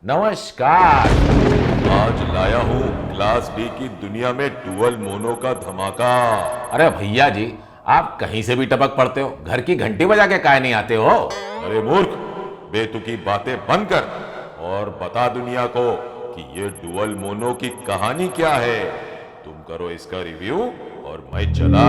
नमस्कार। आज लाया हूँ क्लास डी की दुनिया में डुअल मोनो का धमाका। अरे भैया जी, आप कहीं से भी टपक पड़ते हो, घर की घंटी बजा के काहे नहीं आते हो? अरे मूर्ख, बेतुकी बातें बंद कर और बता दुनिया को कि ये डुअल मोनो की कहानी क्या है। तुम करो इसका रिव्यू और मैं चला।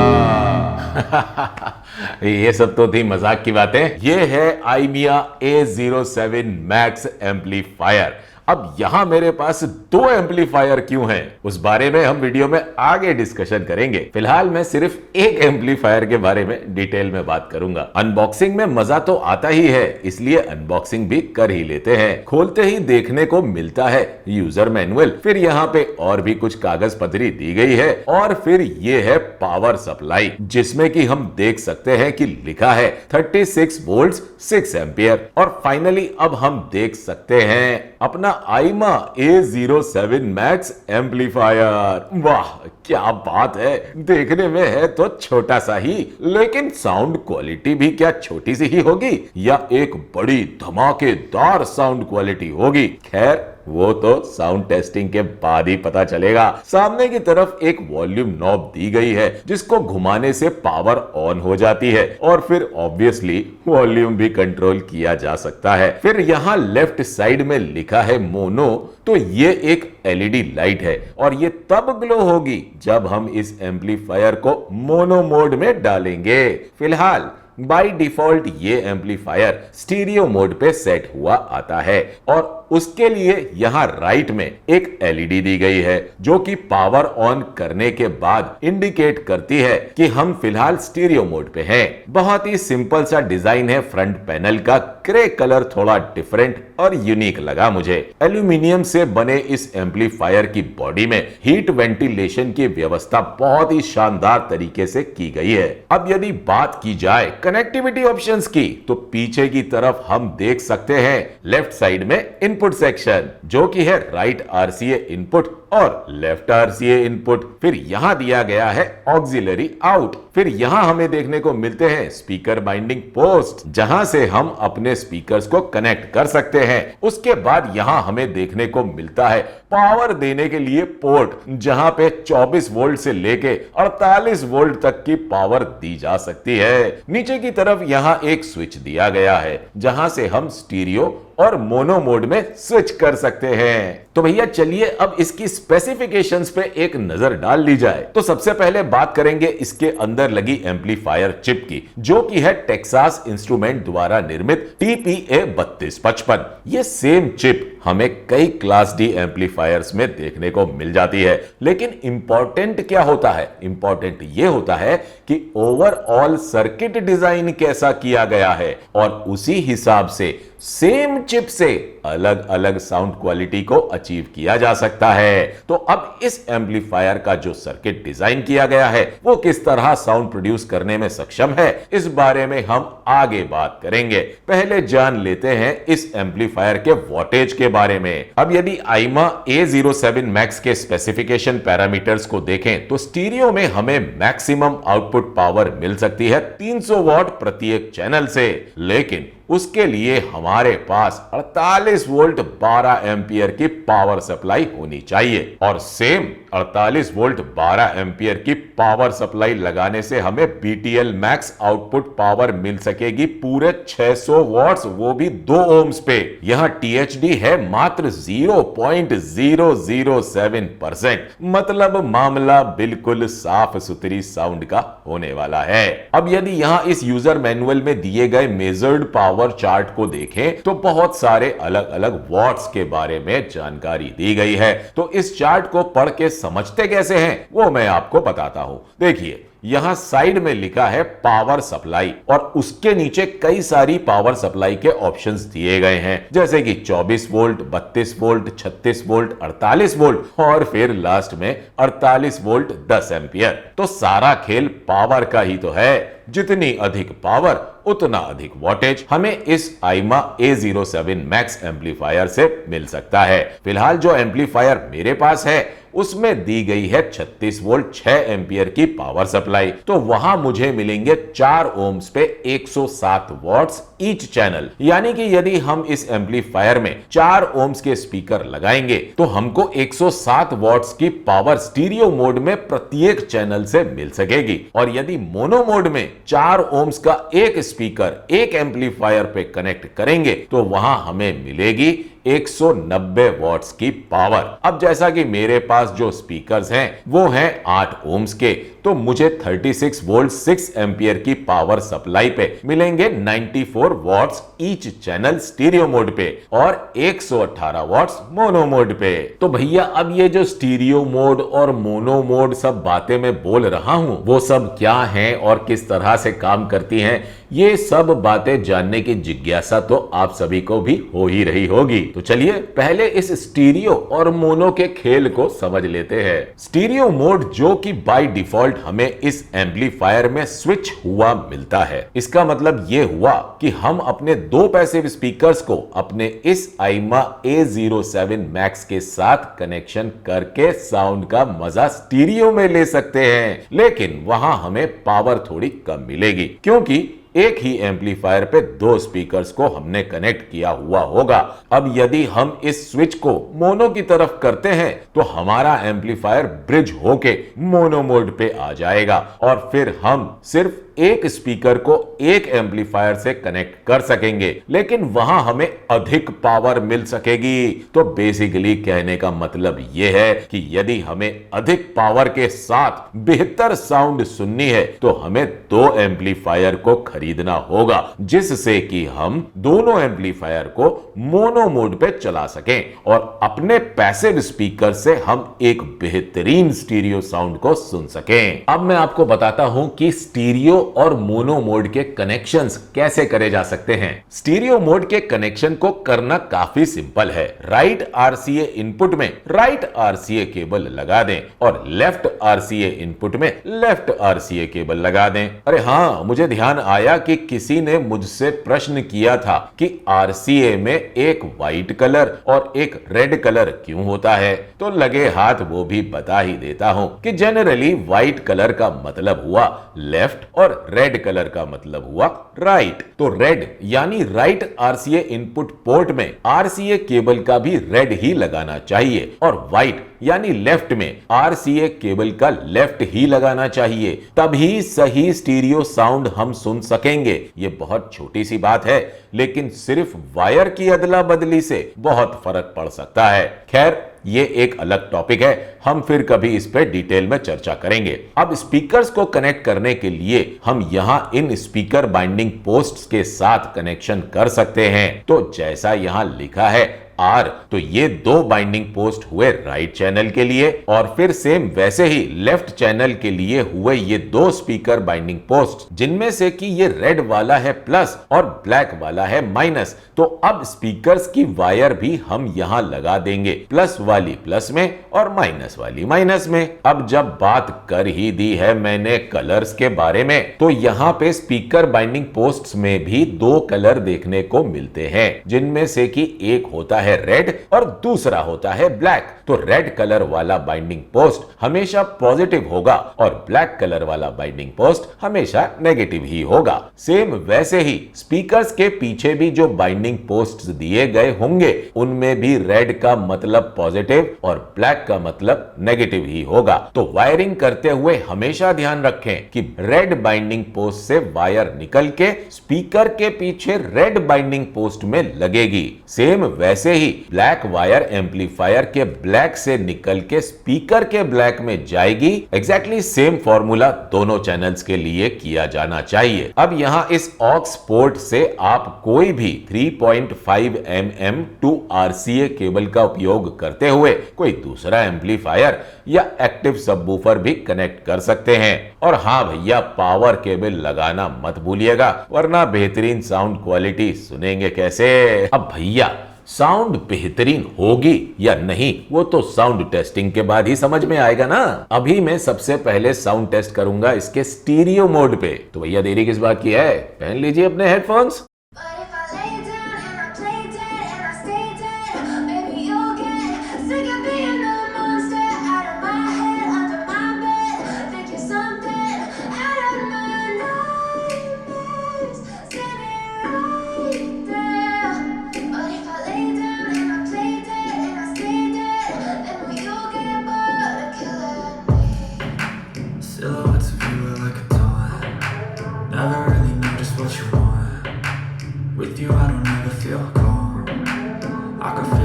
ये सब तो थी मजाक की बातें। ये है आइमिया A07 मैक्स एम्पलीफायर। अब यहां मेरे पास दो एम्पलीफायर क्यों हैं, उस बारे में हम वीडियो में आगे डिस्कशन करेंगे। फिलहाल मैं सिर्फ एक एम्पलीफायर के बारे में डिटेल में बात करूंगा। अनबॉक्सिंग में मजा तो आता ही है, इसलिए अनबॉक्सिंग भी कर ही लेते हैं। खोलते ही देखने को मिलता है यूजर मैनुअल, फिर यहाँ पे और भी कुछ कागज पत्री दी गई है, और फिर ये है पावर सप्लाई, जिसमें कि हम देख सकते हैं कि लिखा है 36 वोल्ट 6 एम्पियर। और फाइनली अब हम देख सकते हैं अपना आइमा A07 मैक्स एम्पलीफायर। वाह क्या बात है, देखने में है तो छोटा सा ही, लेकिन साउंड क्वालिटी भी क्या छोटी सी ही होगी या एक बड़ी धमाकेदार साउंड क्वालिटी होगी? खैर वो तो साउंड टेस्टिंग के बाद ही पता चलेगा। सामने की तरफ एक वॉल्यूम नॉब दी गई है, जिसको घुमाने से पावर ऑन हो जाती है और फिर ऑब्वियसली वॉल्यूम भी कंट्रोल किया जा सकता है। फिर यहाँ लेफ्ट साइड में लिखा है मोनो, तो ये एक एलईडी लाइट है और ये तब ग्लो होगी जब हम इस एम्पलीफायर को मोनो मोड में डालेंगे। फिलहाल बाय डिफॉल्ट ये एम्पलीफायर स्टीरियो मोड पे सेट हुआ आता है और उसके लिए यहां राइट में एक एलईडी दी गई है, जो कि पावर ऑन करने के बाद इंडिकेट करती है कि हम फिलहाल स्टीरियो मोड पे हैं। बहुत ही सिंपल सा डिजाइन है फ्रंट पैनल का। ग्रे कलर थोड़ा डिफरेंट और यूनिक लगा मुझे। एल्यूमिनियम से बने इस एम्पलीफायर की बॉडी में हीट वेंटिलेशन की व्यवस्था बहुत ही शानदार तरीके से की गई है। अब यदि बात की जाए कनेक्टिविटी ऑप्शंस की, तो पीछे की तरफ हम देख सकते हैं लेफ्ट साइड में इनपुट सेक्शन, जो कि है राइट आरसीए इनपुट और लेफ्ट आरसीए इनपुट। फिर यहां दिया गया है ऑक्सिलरी आउट। फिर यहां हमें देखने को मिलते हैं स्पीकर बाइंडिंग पोस्ट, जहां से हम अपने स्पीकर्स को कनेक्ट कर सकते हैं। उसके बाद यहां हमें देखने को मिलता है पावर देने के लिए पोर्ट, जहां पे 24 वोल्ट से लेके 48 वोल्ट तक की पावर दी जा सकती है। नीचे की तरफ यहां एक स्विच दिया गया है, जहां से हम स्टीरियो और मोनो मोड में स्विच कर सकते हैं। तो भैया चलिए अब इसकी स्पेसिफिकेशंस पे एक नजर डाल ली जाए। तो सबसे पहले बात करेंगे इसके अंदर लगी एम्पलीफायर चिप की, जो कि है टेक्सास इंस्ट्रूमेंट द्वारा निर्मित TPA3255। ये सेम चिप हमें कई क्लास डी एम्पलीफायर्स में देखने को मिल जाती है, लेकिन इंपॉर्टेंट क्या होता है? इंपॉर्टेंट ये होता है कि ओवरऑल सर्किट डिजाइन कैसा किया गया है, और उसी हिसाब से सेम चिप से अलग अलग साउंड क्वालिटी को अचीव किया जा सकता है। तो अब इस एम्पलीफायर का जो सर्किट डिजाइन किया गया है, वो किस तरह साउंड प्रोड्यूस करने में सक्षम है, इस बारे में हम आगे बात करेंगे। पहले जान लेते हैं इस एम्पलीफायर के वोल्टेज के बारे में। अब यदि आइमा A07 मैक्स के स्पेसिफिकेशन पैरामीटर्स को देखें, तो स्टीरियो में हमें मैक्सिमम आउटपुट पावर मिल सकती है 300 वॉट प्रत्येक चैनल से, लेकिन उसके लिए हमारे पास 48 वोल्ट 12 एम्पियर की पावर सप्लाई होनी चाहिए, और सेम 48 वोल्ट 12 एम्पियर की पावर सप्लाई लगाने से हमें BTL मैक्स आउटपुट पावर मिल सकेगी पूरे 600 वॉट्स, वो भी 2 ओम्स पे। यहां THD है मात्र 0.007%, मतलब मामला बिल्कुल साफ सुथरी साउंड का होने वाला है। अब यदि यहां इस यूजर मैनुअल में दिए गए मेजर्ड पावर चार्ट को देखें, तो बहुत सारे अलग अलग वॉट्स के बारे में जानकारी दी गई है। तो इस चार्ट को पढ़ के समझते कैसे हैं, वो मैं आपको बताता हूं। देखिए, यहां साइड में लिखा है पावर सप्लाई, और उसके नीचे कई सारी पावर सप्लाई के ऑप्शंस दिए गए हैं, जैसे कि 24 वोल्ट, 32 वोल्ट, 36 वोल्ट, 48 वोल्ट और फिर लास्ट में 48 वोल्ट 10 एम्पियर। तो सारा खेल पावर का ही तो है। जितनी अधिक पावर उतना अधिक वोल्टेज हमें इस आइमा A07 मैक्स एम्पलीफायर से मिल सकता है। फिलहाल जो एम्पलीफायर मेरे पास है, उसमें दी गई है 36 वोल्ट 6 एम्पियर की पावर सप्लाई। तो वहां मुझे मिलेंगे 4 ओम्स पे 107 वॉट्स ईच चैनल, यानी कि यदि हम इस एम्पलीफायर में 4 ओम्स के स्पीकर लगाएंगे तो हमको 107 वॉट्स की पावर स्टीरियो मोड में प्रत्येक चैनल से मिल सकेगी। और यदि मोनो मोड में 4 ओम्स का एक स्पीकर एक एम्पलीफायर पे कनेक्ट करेंगे तो वहां हमें मिलेगी 190 वॉट्स की पावर। अब जैसा कि मेरे पास जो स्पीकर्स हैं वो हैं 8 ओम्स के, तो मुझे 36 वोल्ट 6 एम्पियर की पावर सप्लाई पे मिलेंगे 94 watts each channel stereo mode पे और 118 वॉट्स मोनो मोड पे। तो भैया अब ये जो स्टीरियो मोड और मोनो मोड सब बातें मैं बोल रहा हूं वो सब क्या हैं और किस तरह से काम करती हैं, ये सब बातें जानने की जिज्ञासा तो आप सभी को भी हो ही रही होगी। तो चलिए पहले इस स्टीरियो और मोनो के खेल को समझ लेते हैं। स्टीरियो मोड जो कि बाय डिफॉल्ट हमें इस एम्पलीफायर में स्विच हुआ मिलता है, इसका मतलब यह हुआ कि हम अपने 2 पैसिव स्पीकर्स को अपने इस आईमा A07 मैक्स के साथ कनेक्शन करके साउंड का मजा स्टीरियो में ले सकते हैं, लेकिन वहां हमें पावर थोड़ी कम मिलेगी क्योंकि एक ही एम्पलीफायर पे 2 स्पीकर्स को हमने कनेक्ट किया हुआ होगा। अब यदि हम इस स्विच को मोनो की तरफ करते हैं तो हमारा एम्पलीफायर ब्रिज होके मोनो मोड पे आ जाएगा और फिर हम सिर्फ एक स्पीकर को एक एम्पलीफायर से कनेक्ट कर सकेंगे, लेकिन वहां हमें अधिक पावर मिल सकेगी। तो बेसिकली कहने का मतलब यह है कि यदि हमें अधिक पावर के साथ बेहतर साउंड सुननी है तो हमें 2 एम्पलीफायर को खरीदना होगा, जिससे कि हम दोनों एम्पलीफायर को मोनो मोड पे चला सकें और अपने पैसिव स्पीकर से हम एक बेहतरीन स्टीरियो साउंड को सुन सकें। अब मैं आपको बताता हूं कि स्टीरियो और मोनो मोड के कनेक्शंस कैसे करे जा सकते हैं। स्टीरियो मोड के कनेक्शन को करना काफी सिंपल है। राइट आरसीए इनपुट में राइट आरसीए केबल लगा दें और लेफ्ट आरसीए इनपुट में लेफ्ट आरसीए केबल लगा दें। अरे हाँ, मुझे ध्यान आया कि किसी ने मुझसे प्रश्न किया था कि आरसीए में एक व्हाइट कलर और एक रेड कलर क्यों होता है, तो लगे हाथ वो भी बता ही देता हूं कि जनरली व्हाइट कलर का मतलब हुआ लेफ्ट और रेड कलर का मतलब हुआ राइट। तो रेड यानी राइट आरसीए इनपुट पोर्ट में आरसीए केबल का भी रेड ही लगाना चाहिए और व्हाइट यानी लेफ्ट में आरसीए केबल का लेफ्ट ही लगाना चाहिए, तभी सही स्टीरियो साउंड हम सुन सकेंगे। ये बहुत छोटी सी बात है, लेकिन सिर्फ वायर की अदला बदली से बहुत फर्क पड़ सकता है। खैर ये एक अलग टॉपिक है, हम फिर कभी इस पे डिटेल में चर्चा करेंगे। अब स्पीकर्स को कनेक्ट करने के लिए हम यहां इन स्पीकर बाइंडिंग पोस्ट्स के साथ कनेक्शन कर सकते हैं। तो जैसा यहां लिखा है आर, तो ये 2 बाइंडिंग पोस्ट हुए राइट चैनल के लिए और फिर सेम वैसे ही लेफ्ट चैनल के लिए हुए ये 2 स्पीकर बाइंडिंग पोस्ट, जिनमें से कि ये रेड वाला है प्लस और ब्लैक वाला है माइनस। तो अब स्पीकर्स की वायर भी हम यहां लगा देंगे, प्लस वाली प्लस में और माइनस वाली माइनस में। अब जब बात कर ही दी है मैंने कलर्स के बारे में, तो यहां पे स्पीकर बाइंडिंग पोस्ट्स में भी 2 कलर देखने को मिलते हैं, जिनमें से कि एक होता है रेड और दूसरा होता है ब्लैक। तो रेड कलर वाला बाइंडिंग पोस्ट हमेशा पॉजिटिव होगा और ब्लैक कलर वाला बाइंडिंग पोस्ट हमेशा नेगेटिव ही होगा। सेम वैसे ही स्पीकर्स के पीछे भी जो बाइंडिंग पोस्ट्स दिए गए होंगे उनमें भी रेड का मतलब पॉजिटिव और ब्लैक का मतलब नेगेटिव ही होगा। तो वायरिंग करते हुए हमेशा ध्यान रखें कि रेड बाइंडिंग पोस्ट से वायर निकल के स्पीकर के पीछे रेड बाइंडिंग पोस्ट में लगेगी। सेम वैसे ही ब्लैक वायर एम्पलीफायर के ब्लैक से निकल के स्पीकर के ब्लैक में जाएगी। एग्जैक्टली सेम फॉर्मूला दोनों चैनल्स के लिए किया जाना चाहिए। अब यहां इस ऑक्स पोर्ट से आप कोई भी 3.5 mm 2 RCA केबल का उपयोग करते हुए कोई दूसरा एम्पलीफायर या एक्टिव सबवूफर भी कनेक्ट कर सकते हैं। और हां भैया, पावर केबल लगाना मत भूलिएगा, वरना बेहतरीन साउंड क्वालिटी सुनेंगे कैसे। अब भैया साउंड बेहतरीन होगी या नहीं वो तो साउंड टेस्टिंग के बाद ही समझ में आएगा ना। अभी मैं सबसे पहले साउंड टेस्ट करूंगा इसके स्टीरियो मोड पे, तो भैया देरी किस बात की है, पहन लीजिए अपने headphones.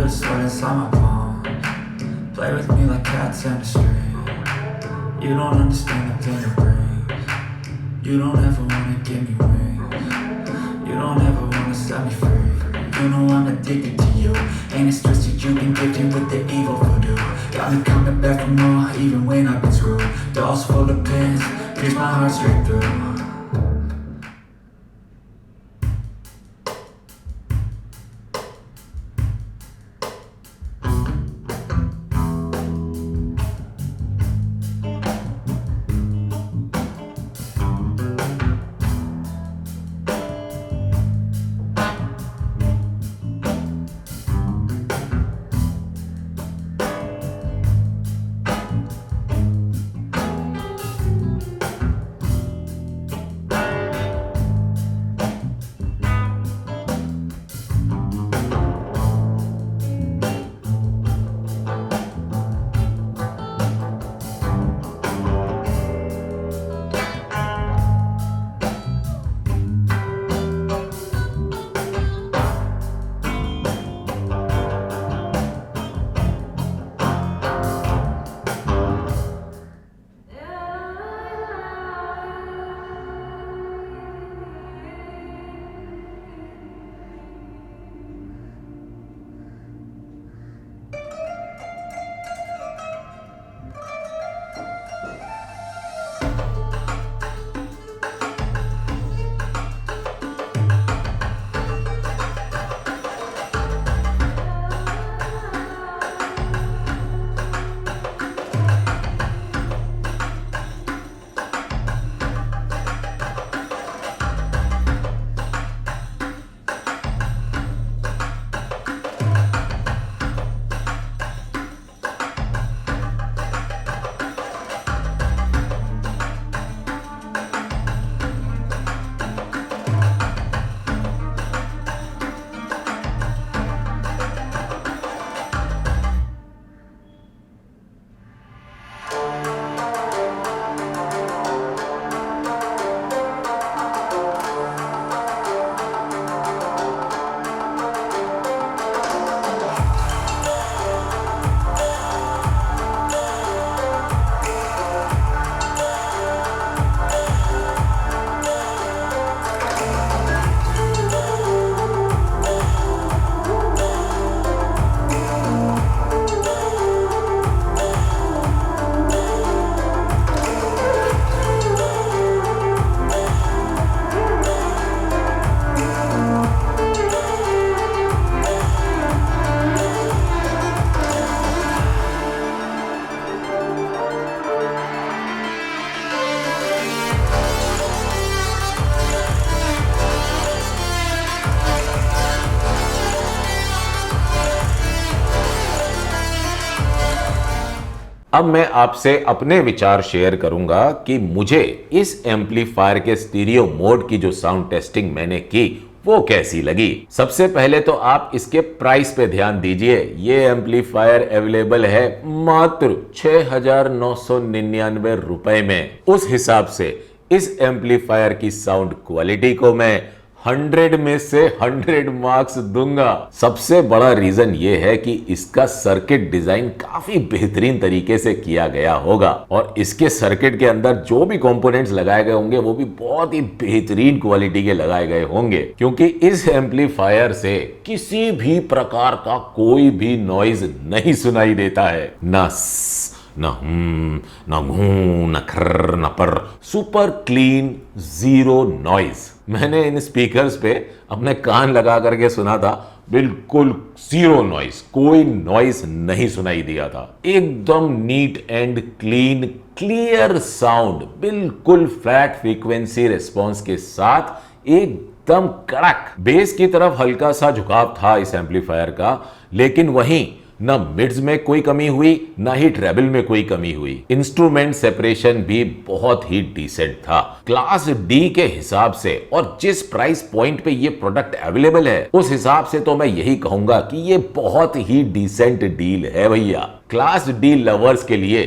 feel the sweat inside my palm. Play with me like cats and a string. You don't understand the pain it brings. You don't ever wanna give me wings. You don't ever wanna set me free. You know I'm addicted to you, and it's twisted. You've been gifted with the evil voodoo. Got me coming back for more, even when I've been screwed. Dolls full of pins, pierce my heart straight through. अब मैं आपसे अपने विचार share करूंगा कि मुझे इस amplifier के स्टीरियो मोड की जो साउंड टेस्टिंग मैंने की वो कैसी लगी। सबसे पहले तो आप इसके प्राइस पे ध्यान दीजिए। ये एम्पलीफायर अवेलेबल है मात्र 6,999 रुपए में। उस हिसाब से इस एम्पलीफायर की साउंड क्वालिटी को मैं 100 में से 100 मार्क्स दूंगा। सबसे बड़ा रीजन ये है कि इसका सर्किट डिजाइन काफी बेहतरीन तरीके से किया गया होगा और इसके सर्किट के अंदर जो भी कंपोनेंट्स लगाए गए होंगे वो भी बहुत ही बेहतरीन क्वालिटी के लगाए गए होंगे, क्योंकि इस एम्पलीफायर से किसी भी प्रकार का कोई भी नॉइज नहीं सुनाई देता है। ना ना ना घू ना खर ना पर, सुपर क्लीन, जीरो नॉइज। मैंने इन स्पीकर्स पे अपने कान लगा करके सुना था, बिल्कुल जीरो नॉइज, कोई नॉइज नहीं सुनाई दिया था। एकदम neat and clean, clear sound, बिल्कुल फ्लैट फ्रीक्वेंसी रिस्पॉन्स के साथ एकदम कड़क। बेस की तरफ हल्का सा झुकाव था इस एम्पलीफायर का, लेकिन वहीं ना मिड्स में कोई कमी हुई ना ही ट्रेबल में कोई कमी हुई। इंस्ट्रूमेंट सेपरेशन भी बहुत ही डिसेंट था। क्लास डी के हिसाब से और जिस प्राइस पॉइंट पे ये प्रोडक्ट अवेलेबल है उस हिसाब से तो मैं यही कहूंगा कि ये बहुत ही डिसेंट डील है भैया। क्लास डी लवर्स के लिए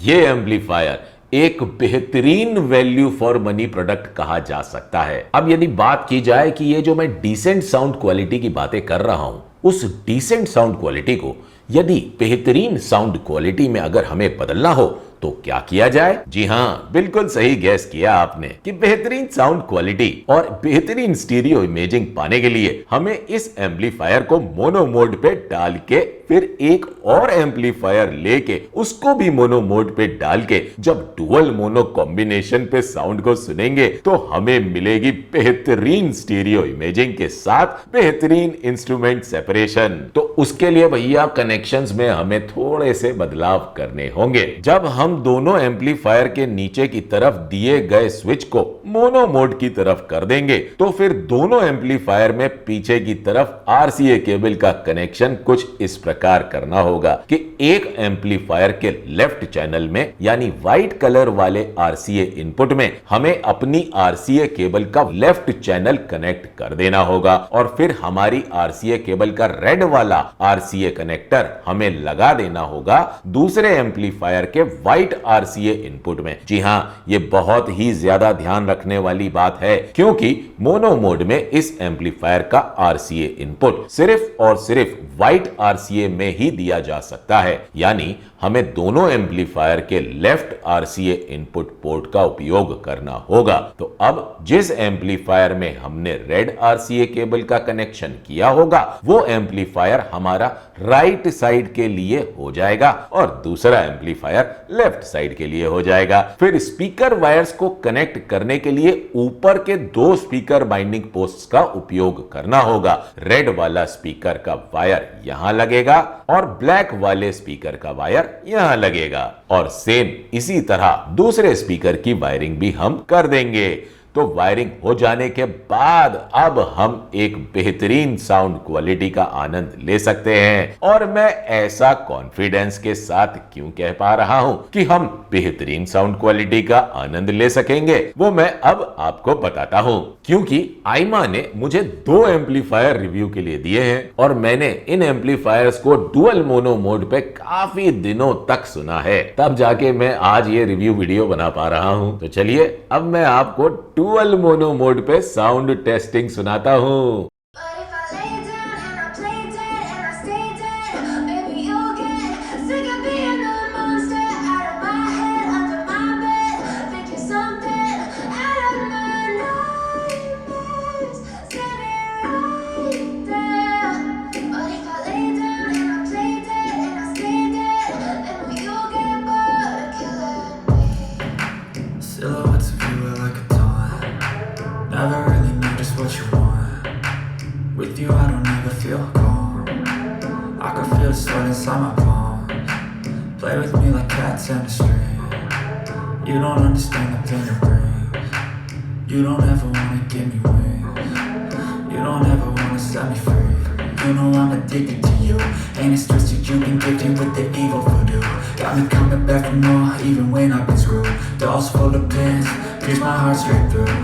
ये एम्पलीफायर एक बेहतरीन वैल्यू फॉर मनी प्रोडक्ट कहा जा सकता है। अब यदि बात की जाए कि ये जो मैं डिसेंट साउंड क्वालिटी की बातें कर रहा हूं उस डिसेंट साउंड क्वालिटी को यदि बेहतरीन साउंड क्वालिटी में अगर हमें बदलना हो तो क्या किया जाए? जी हाँ, बिल्कुल सही गैस किया आपने कि बेहतरीन साउंड क्वालिटी और बेहतरीन स्टीरियो इमेजिंग पाने के लिए हमें इस एम्पलीफायर को मोनो मोड पे डाल के फिर एक और एम्पलीफायर लेके उसको भी मोनो मोड पे डाल के जब डुअल मोनो कॉम्बिनेशन पे साउंड को सुनेंगे तो हमें मिलेगी बेहतरीन स्टीरियो इमेजिंग के साथ बेहतरीन इंस्ट्रूमेंट सेपरेशन। तो उसके लिए भैया कनेक्शंस में हमें थोड़े से बदलाव करने होंगे। जब हम दोनों एम्पलीफायर के नीचे की तरफ दिए गए स्विच को मोनो मोड की तरफ कर देंगे तो फिर दोनों एम्पलीफायर में पीछे की तरफ आरसीए केबल का कनेक्शन कुछ इस प्रकार करना होगा कि एक एम्पलीफायर के लेफ्ट चैनल में यानी व्हाइट कलर वाले आरसीए इनपुट में हमें अपनी आरसीए केबल का लेफ्ट चैनल कनेक्ट कर देना होगा और फिर हमारी आरसीए केबल का रेड वाला आरसीए कनेक्टर हमें लगा देना होगा दूसरे एम्पलीफायर के व्हाइट आरसीए इनपुट में। जी हां, ये बहुत ही ज्यादा ध्यान रखने वाली बात है क्योंकि मोनो मोड में इस एम्पलीफायर का आरसीए इनपुट सिर्फ और सिर्फ व्हाइट आरसीए में ही दिया जा सकता है, यानी हमें दोनों एम्पलीफायर के लेफ्ट आरसीए इनपुट पोर्ट का उपयोग करना होगा। तो अब जिस एम्पलीफायर में हमने रेड आरसीए केबल का कनेक्शन किया होगा वो एम्पलीफायर हमारा राइट साइड के लिए हो जाएगा और दूसरा एम्पलीफायर लेफ्ट साइड के लिए हो जाएगा। फिर स्पीकर वायर्स को कनेक्ट करने के लिए ऊपर के दो स्पीकर बाइंडिंग पोस्ट्स का उपयोग करना होगा। रेड वाला स्पीकर का वायर यहां लगेगा और ब्लैक वाले स्पीकर का वायर यहां लगेगा और सेम इसी तरह दूसरे स्पीकर की वायरिंग भी हम कर देंगे। तो वायरिंग हो जाने के बाद अब हम एक बेहतरीन साउंड क्वालिटी का आनंद ले सकते हैं और मैं ऐसा कॉन्फिडेंस के साथ क्यों कह पा रहा हूं कि हम बेहतरीन साउंड क्वालिटी का आनंद ले सकेंगे वो मैं अब आपको बताता हूं, क्योंकि आइमा ने मुझे 2 एम्पलीफायर रिव्यू के लिए दिए हैं और मैंने इन एम्पलीफायर्स को डुअल मोनो मोड पे काफी दिनों तक सुना है, तब जाके मैं आज ये रिव्यू वीडियो बना पा रहा हूं। तो चलिए अब मैं आपको डुअल मोनो मोड पे साउंड टेस्टिंग सुनाता हूं। But if I lay down and I play dead and I stay dead, maybe you'll get sick of being the monster out of my head, under my bed, thinking something out of my nightmares, standing right there. But if I lay down and I play dead and I stay dead, maybe you'll get bored of killing me. Silhouettes of you are like a taunt. Never really know just what you want. With you I don't ever feel calm. I can feel the sweat inside my palms. Play with me like cats and a string. You don't understand the pain it brings. You don't ever wanna give me wings. You don't ever wanna set me free. You know I'm addicted to you. Ain't it twisted, you been gifted with the evil voodoo. Got me coming back for more even when I've been screwed. Dolls full of pins, pierce my heart straight through.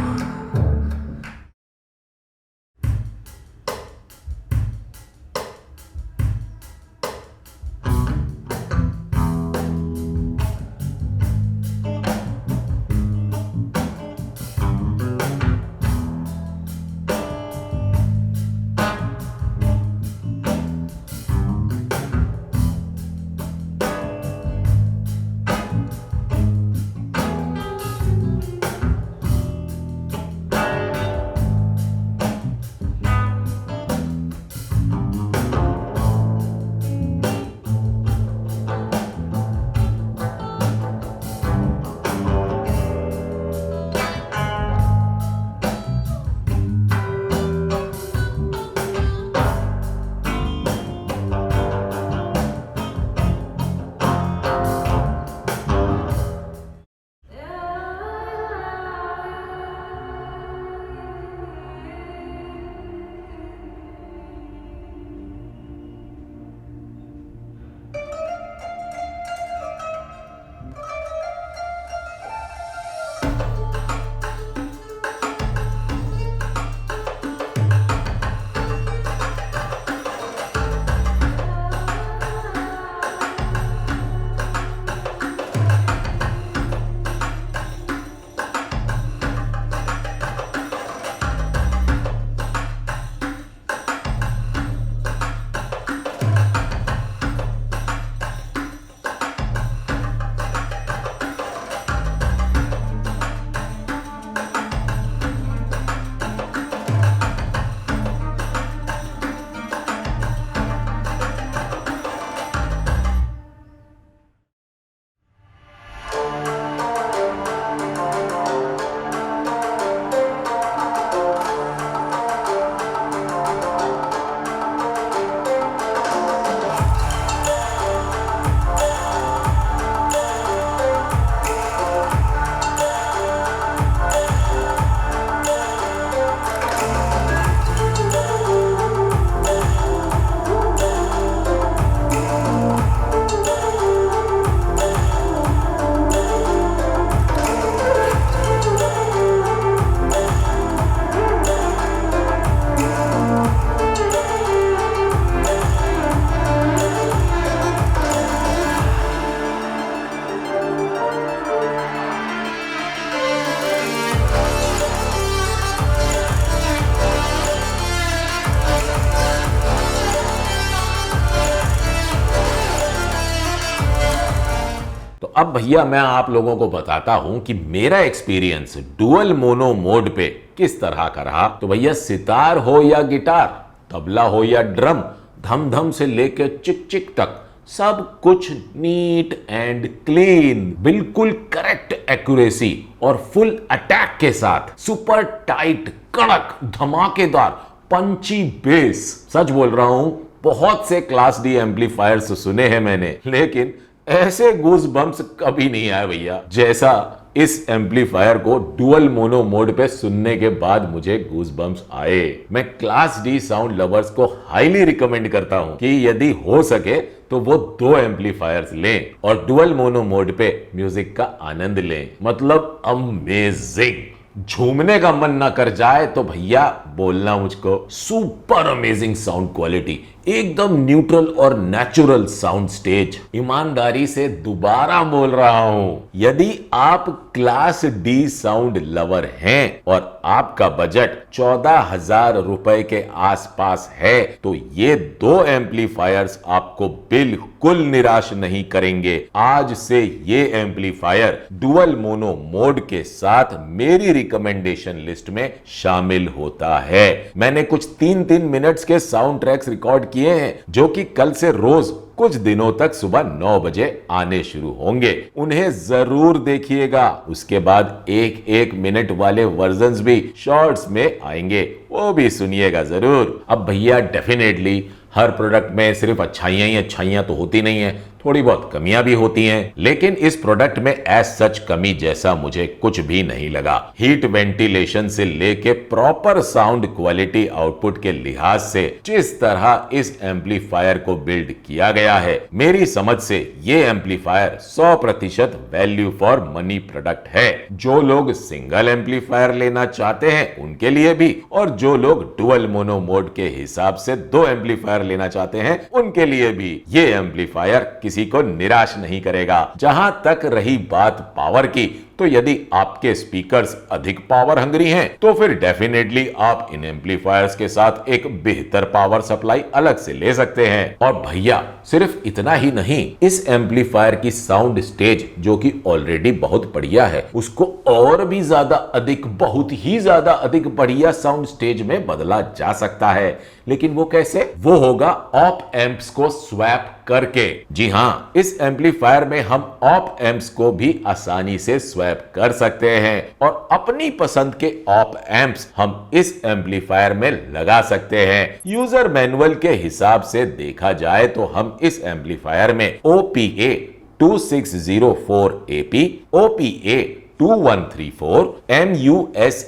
तो अब भैया मैं आप लोगों को बताता हूं कि मेरा एक्सपीरियंस डुअल मोनो मोड पे किस तरह का रहा। तो भैया सितार हो या गिटार, तबला हो या ड्रम, धम धम से लेके चिक चिक तक सब कुछ नीट एंड क्लीन, बिल्कुल करेक्ट एक्यूरेसी और फुल अटैक के साथ, सुपर टाइट, कड़क, धमाकेदार, पंची बेस। सच बोल रहा हूं, बहुत से क्लास डी एम्पलीफायर्स सुने हैं मैंने, लेकिन ऐसे गूज बम्प्स कभी नहीं आए भैया जैसा इस एम्पलीफायर को डुअल मोनो मोड पे सुनने के बाद मुझे गूज बम्प्स आए। मैं क्लास डी साउंड लवर्स को हाईली रिकमेंड करता हूं कि यदि हो सके तो वो 2 एम्पलीफायर्स लें और डुअल मोनो मोड पे म्यूजिक का आनंद लें। मतलब अमेजिंग। झूमने का मन ना कर जाए तो भैया बोलना मुझको। सुपर अमेजिंग साउंड क्वालिटी, एकदम न्यूट्रल और नेचुरल साउंड स्टेज। ईमानदारी से दोबारा बोल रहा हूं, यदि आप क्लास डी साउंड लवर हैं और आपका बजट 14,000 रुपए के आसपास है तो ये 2 एम्पलीफायर्स आपको बिल्कुल निराश नहीं करेंगे। आज से ये एम्पलीफायर डुअल मोनो मोड के साथ मेरी रिकमेंडेशन लिस्ट में शामिल होता है। मैंने कुछ 3-3 मिनट्स के साउंड ट्रैक्स रिकॉर्ड किए हैं जो कि कल से रोज कुछ दिनों तक सुबह 9 बजे आने शुरू होंगे। उन्हें जरूर देखिएगा। उसके बाद 1-1 मिनट वाले वर्जन्स भी शॉर्ट्स में आएंगे, वो भी सुनिएगा जरूर। अब भैया डेफिनेटली हर प्रोडक्ट में सिर्फ अच्छाइयां ही अच्छाइयां तो होती नहीं है, थोड़ी बहुत कमियां भी होती हैं, लेकिन इस प्रोडक्ट में एज सच कमी जैसा मुझे कुछ भी नहीं लगा। हीट वेंटिलेशन से लेके प्रॉपर साउंड क्वालिटी आउटपुट के लिहाज से जिस तरह इस एम्पलीफायर को बिल्ड किया गया है, मेरी समझ से ये amplifier 100% value for money product है। जो लोग सिंगल एम्पलीफायर लेना चाहते हैं उनके लिए भी, और जो लोग डुअल मोनो मोड के हिसाब से 2 एम्पलीफायर लेना चाहते हैं उनके लिए भी ये एम्पलीफायर किसी को निराश नहीं करेगा। जहां तक रही बात पावर की, तो यदि आपके स्पीकर्स अधिक पावर हंग्री हैं तो फिर डेफिनेटली आप इन एम्पलीफायर्स के साथ एक बेहतर पावर सप्लाई अलग से ले सकते हैं। और भैया सिर्फ इतना ही नहीं, इस एम्पलीफायर की साउंड स्टेज जो कि ऑलरेडी बहुत बढ़िया है, उसको और भी ज्यादा अधिक, बहुत ही ज्यादा अधिक बढ़िया साउंड स्टेज में बदला जा सकता है। लेकिन वो कैसे? वो होगा ऑप एम्प्स को स्वैप करके। जी हां, इस एम्पलीफायर में हम ऑप एम्प्स को भी आसानी से स्वैप कर सकते हैं और अपनी पसंद के ऑप एम्प्स हम इस एम्पलीफायर में लगा सकते हैं। यूजर मैनुअल के हिसाब से देखा जाए तो हम इस एम्पलीफायर में OPA 2604 AP, OPA 2134, MUSE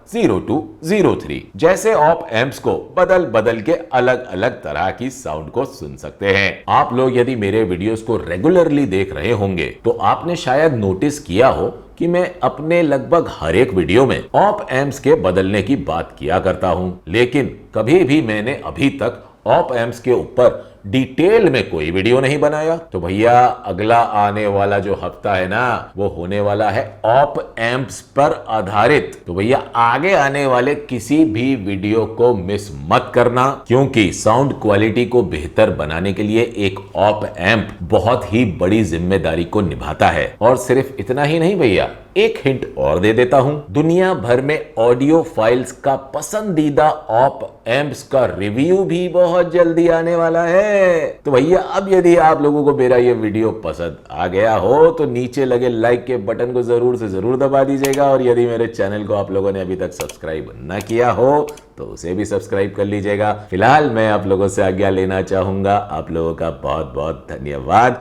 010203 जैसे ऑप एम्प्स को बदल बदल के अलग अलग तरह की साउंड को सुन सकते हैं। आप लोग यदि मेरे वीडियोस को रेगुलरली देख रहे होंगे तो आपने शायद नोटिस किया हो कि मैं अपने लगभग हर एक वीडियो में ऑप एम्प्स के बदलने की बात किया करता हूं, लेकिन कभी भी मैंने अभी तक ऑप एम्प्स के ऊपर डिटेल में कोई वीडियो नहीं बनाया। तो भैया अगला आने वाला जो हफ्ता है ना, वो होने वाला है ऑप एम्प्स पर आधारित। तो भैया आगे आने वाले किसी भी वीडियो को मिस मत करना, क्योंकि साउंड क्वालिटी को बेहतर बनाने के लिए एक ऑप एम्प बहुत ही बड़ी जिम्मेदारी को निभाता है। और सिर्फ इतना ही नहीं भैया, एक हिंट और दे देता हूं, दुनिया भर में ऑडियो फाइल्स का पसंदीदा ऑप एम्प्स का रिव्यू भी बहुत जल्दी आने वाला है। तो भैया अब यदि आप लोगों को मेरा ये वीडियो पसंद आ गया हो तो नीचे लगे लाइक के बटन को जरूर से जरूर दबा दीजिएगा, और यदि मेरे चैनल को आप लोगों ने अभी तक सब्सक्राइब न किया हो तो उसे भी सब्सक्राइब कर लीजिएगा। फिलहाल मैं आप लोगों से आज्ञा लेना चाहूंगा। आप लोगों का बहुत बहुत धन्यवाद।